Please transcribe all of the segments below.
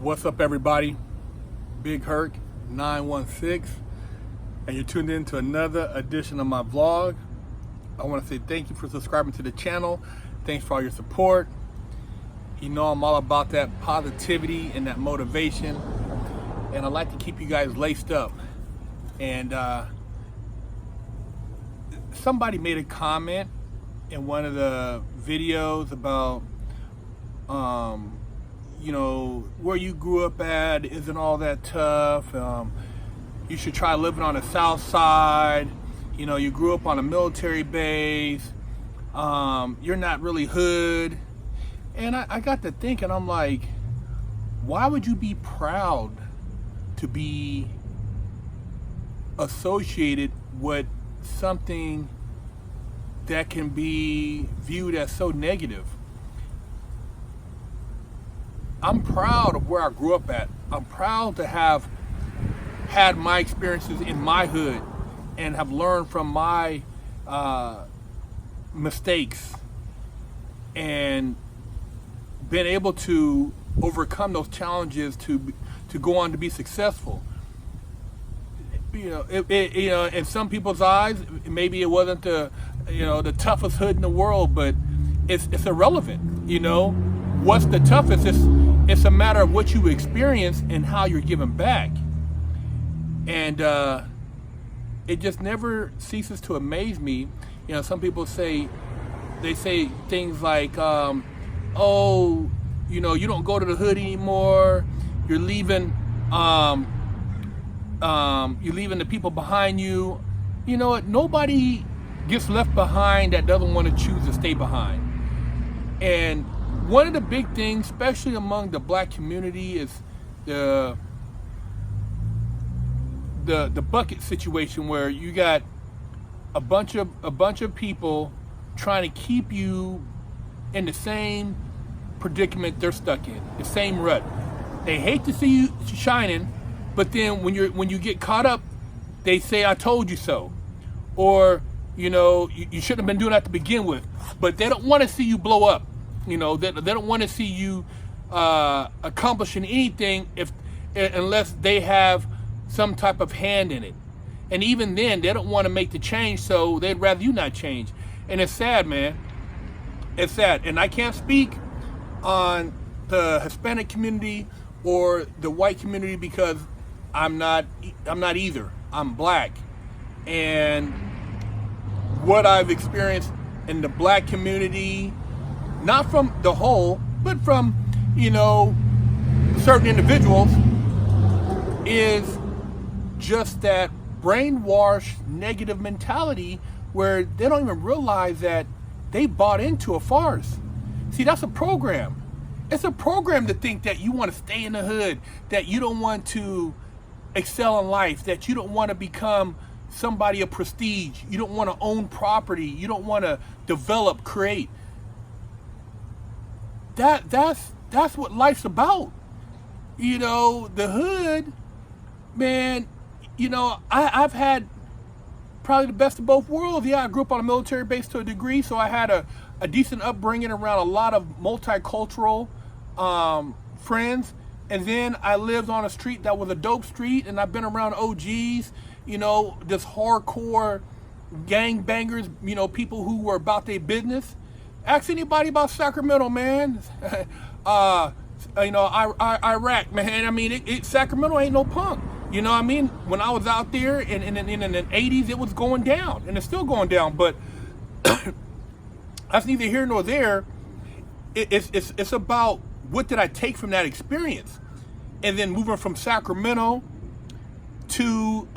What's up, everybody? Big Herc 916, and you're tuned in to another edition of my vlog. I want to say thank you for subscribing to the channel. Thanks for all your support. You know I'm all about that positivity and that motivation, and I like to keep you guys laced up. And somebody made a comment in one of the videos about you know, where you grew up at isn't all that tough. You should try living on the south side. You know, you grew up on a military base. You're not really hood. And I got to thinking, I'm like, why would you be proud to be associated with something that can be viewed as so negative? I'm proud of where I grew up at. I'm proud to have had my experiences in my hood and have learned from my mistakes and been able to overcome those challenges to go on to be successful. You know, in some people's eyes, maybe it wasn't the toughest hood in the world, but it's irrelevant. You know, what's the toughest? It's a matter of what you experience and how you're giving back. And it just never ceases to amaze me. You know, some people say things like, oh, you know, you don't go to the hood anymore. You're leaving the people behind you. You know what? Nobody gets left behind that doesn't want to choose to stay behind. And one of the big things, especially among the black community, is the bucket situation, where you got a bunch of people trying to keep you in the same predicament they're stuck in, the same rut. They hate to see you shining, but then when you get caught up, they say, "I told you so," or you know, you shouldn't have been doing that to begin with. But they don't want to see you blow up. You know, they don't want to see you accomplishing anything unless they have some type of hand in it. And even then, they don't want to make the change, so they'd rather you not change. And it's sad, man. It's sad. And I can't speak on the Hispanic community or the white community because I'm not either. I'm black. And what I've experienced in the black community, not from the whole, but from, you know, certain individuals, is just that brainwashed negative mentality where they don't even realize that they bought into a farce. See, that's a program. It's a program to think that you want to stay in the hood, that you don't want to excel in life, that you don't want to become somebody of prestige, you don't want to own property, you don't want to develop, create. That's what life's about. You know, the hood, man, you know, I've had probably the best of both worlds. Yeah, I grew up on a military base to a degree, so I had a decent upbringing around a lot of multicultural friends. And then I lived on a street that was a dope street, and I've been around OGs, you know, just hardcore gang bangers, you know, people who were about their business. Ask anybody about Sacramento, man. You know, Iraq, man. I mean, Sacramento ain't no punk. You know what I mean? When I was out there in the 80s, it was going down, and it's still going down. But that's neither here nor there. It's about what did I take from that experience, and then moving from Sacramento to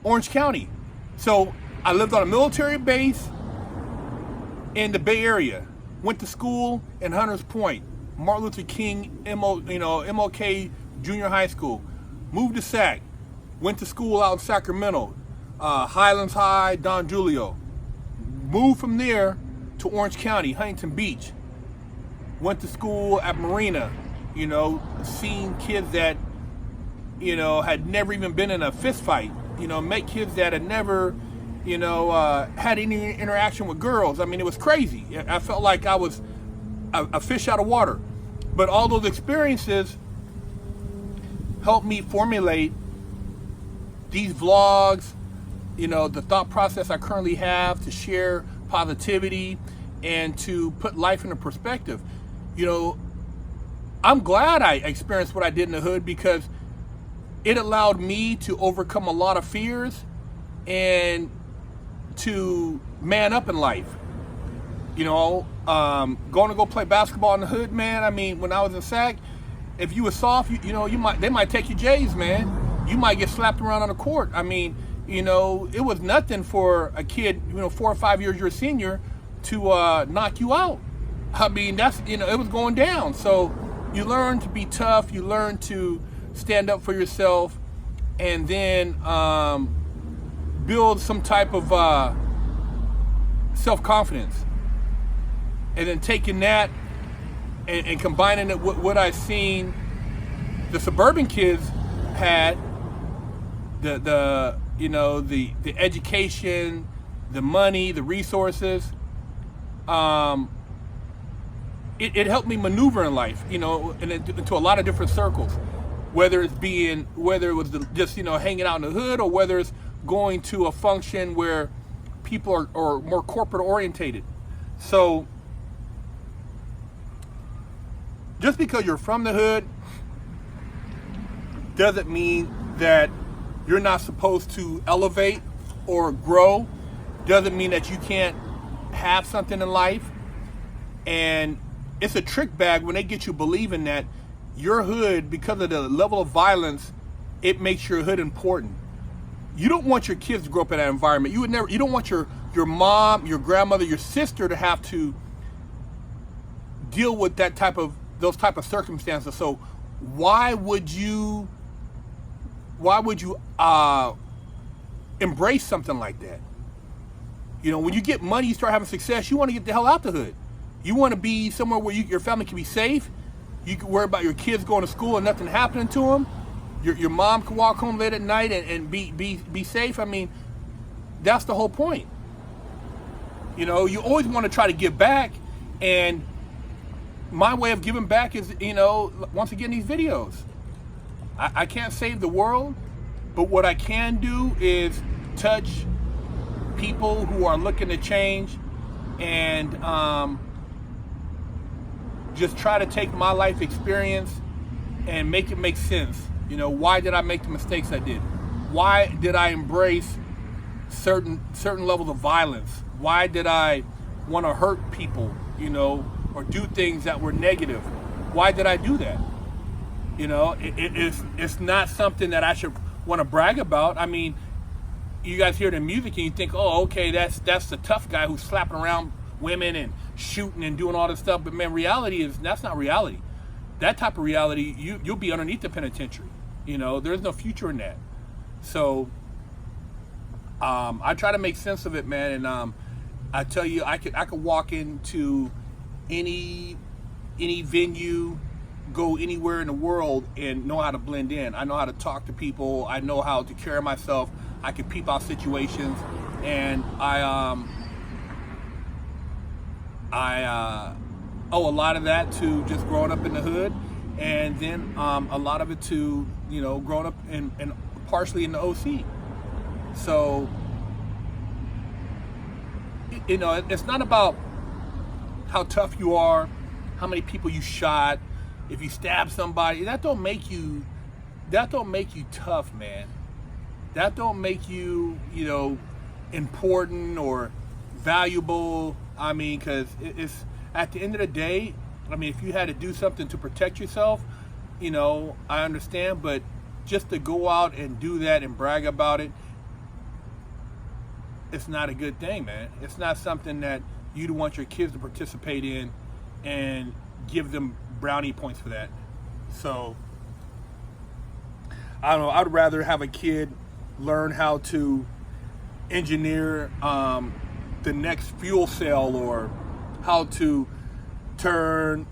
Orange County. So I lived on a military base in the Bay Area. Went to school in Hunters Point, Martin Luther King, MLK Junior High School. Moved to Sac. Went to school out in Sacramento, Highlands High, Don Julio. Moved from there to Orange County, Huntington Beach. Went to school at Marina. You know, seen kids that, you know, had never even been in a fist fight. You know, met kids that had never, you know, had any interaction with girls. I mean, it was crazy. I felt like I was a fish out of water. But all those experiences helped me formulate these vlogs, the thought process I currently have to share positivity and to put life into perspective. I'm glad I experienced what I did in the hood, because it allowed me to overcome a lot of fears and to man up in life. Going to go play basketball in the hood, man. I mean, when I was in SAC, if you were soft, they might take you J's, man. You might get slapped around on the court. I mean, it was nothing for a kid, 4 or 5 years you're a senior, to knock you out. I mean, it was going down. So you learn to be tough. You learn to stand up for yourself, and then build some type of self-confidence. And then taking that and combining it with what I've seen the suburban kids had, the education, the money, the resources. It helped me maneuver in life, into a lot of different circles. Whether it was just hanging out in the hood, or whether it's going to a function where people are more corporate orientated. So just because you're from the hood doesn't mean that you're not supposed to elevate or grow. Doesn't mean that you can't have something in life. And it's a trick bag when they get you believing that your hood, because of the level of violence, it makes your hood important. You don't want your kids to grow up in that environment. You don't want your mom, your grandmother, your sister to have to deal with those type of circumstances. So why would you embrace something like that? When you get money, you start having success, you want to get the hell out the hood. You want to be somewhere where your family can be safe. You can worry about your kids going to school and nothing happening to them. Your mom can walk home late at night and be safe. I mean, that's the whole point. You always want to try to give back, and my way of giving back is, once again, these videos. I can't save the world, but what I can do is touch people who are looking to change, and just try to take my life experience and make it make sense. Why did I make the mistakes I did? Why did I embrace certain levels of violence? Why did I want to hurt people, or do things that were negative? Why did I do that? It's not something that I should want to brag about. I mean, you guys hear the music and you think, oh, okay, that's the tough guy who's slapping around women and shooting and doing all this stuff. But man, that's not reality. That type of reality, you'll be underneath the penitentiary. There's no future in that. So I try to make sense of it, man. And I tell you, I could walk into any venue, go anywhere in the world, and know how to blend in. I know how to talk to people. I know how to carry myself. I can peep out situations, and I owe a lot of that to just growing up in the hood, and then a lot of it to growing up and partially in the OC. So it's not about how tough you are, how many people you shot, if you stab somebody. That don't make you tough, man. That don't make you important or valuable. I mean, because it's at the end of the day, I mean, if you had to do something to protect yourself, I understand, but just to go out and do that and brag about it, it's not a good thing, man. It's not something that you'd want your kids to participate in and give them brownie points for that. So I don't know, I'd rather have a kid learn how to engineer the next fuel cell, or how to turn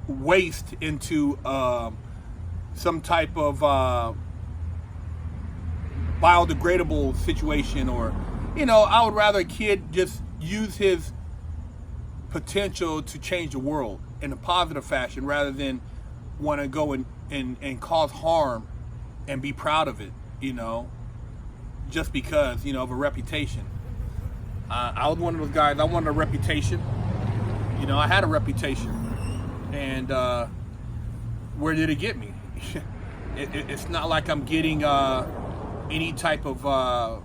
waste into some type of biodegradable situation, or I would rather a kid just use his potential to change the world in a positive fashion rather than want to go and cause harm and be proud of it, you know, just because, you know, of a reputation. I was one of those guys. I wanted a reputation. You know, I had a reputation. And where did it get me? It's not like I'm getting any type of,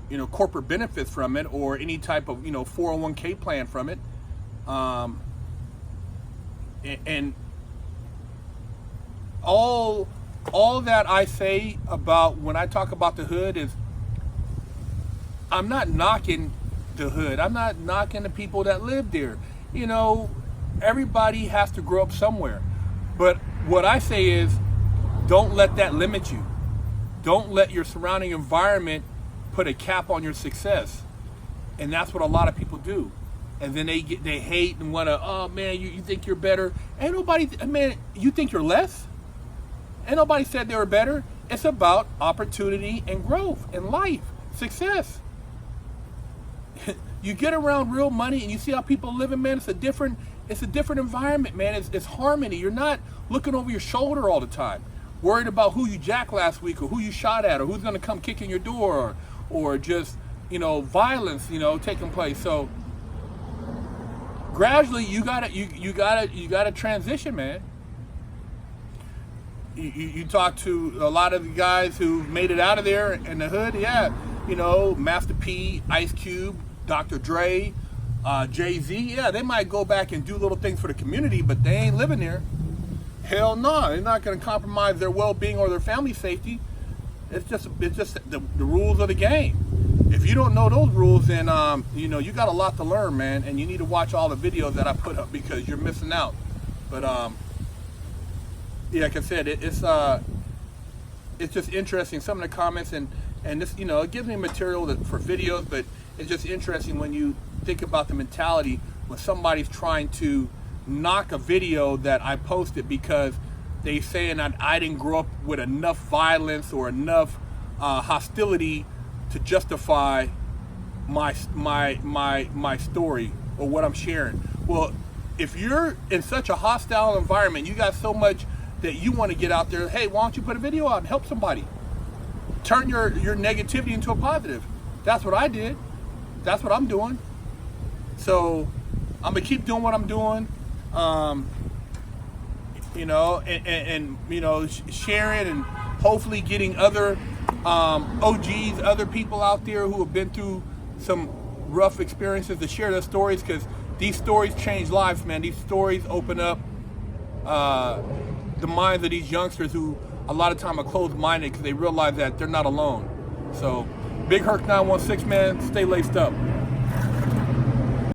you know, corporate benefits from it or any type of, you know, 401k plan from it. And all that I say about when I talk about the hood is I'm not knocking the hood. I'm not knocking the people that live there. You know, everybody has to grow up somewhere. But what I say is don't let that limit you. Don't let your surrounding environment put a cap on your success. And that's what a lot of people do. And then they hate and want to, oh man, you think you're better. Ain't nobody, man, you think you're less? Ain't nobody said they were better. It's about opportunity and growth and life, success. You get around real money and you see how people are living, man, it's a different environment, man. It's harmony. You're not looking over your shoulder all the time, worried about who you jacked last week or who you shot at or who's going to come kick in your door or just, you know, violence, you know, taking place. So gradually you gotta transition, man. You talk to a lot of the guys who made it out of there in the hood, yeah, you know, Master P, Ice Cube, Dr. Dre, Jay-Z, yeah, they might go back and do little things for the community, but they ain't living there. Hell no, they're not going to compromise their well-being or their family safety. It's just the rules of the game. If you don't know those rules, then you know, you got a lot to learn, man, and you need to watch all the videos that I put up because you're missing out. But yeah, like I said, it's just interesting, some of the comments, and this, you know, it gives me material for videos, but it's just interesting when you think about the mentality when somebody's trying to knock a video that I posted because they saying that I didn't grow up with enough violence or enough hostility to justify my story or what I'm sharing. Well, if you're in such a hostile environment, you got so much that you want to get out there, hey, why don't you put a video out and help somebody? Turn your negativity into a positive. That's what I did. That's what I'm doing. So I'm gonna keep doing what I'm doing. You know, and you know, sharing and hopefully getting other OGs, other people out there who have been through some rough experiences to share their stories, because these stories change lives, man. These stories open up the minds of these youngsters who a lot of time are closed-minded because they realize that they're not alone. So, Big Herc 916, man, stay laced up.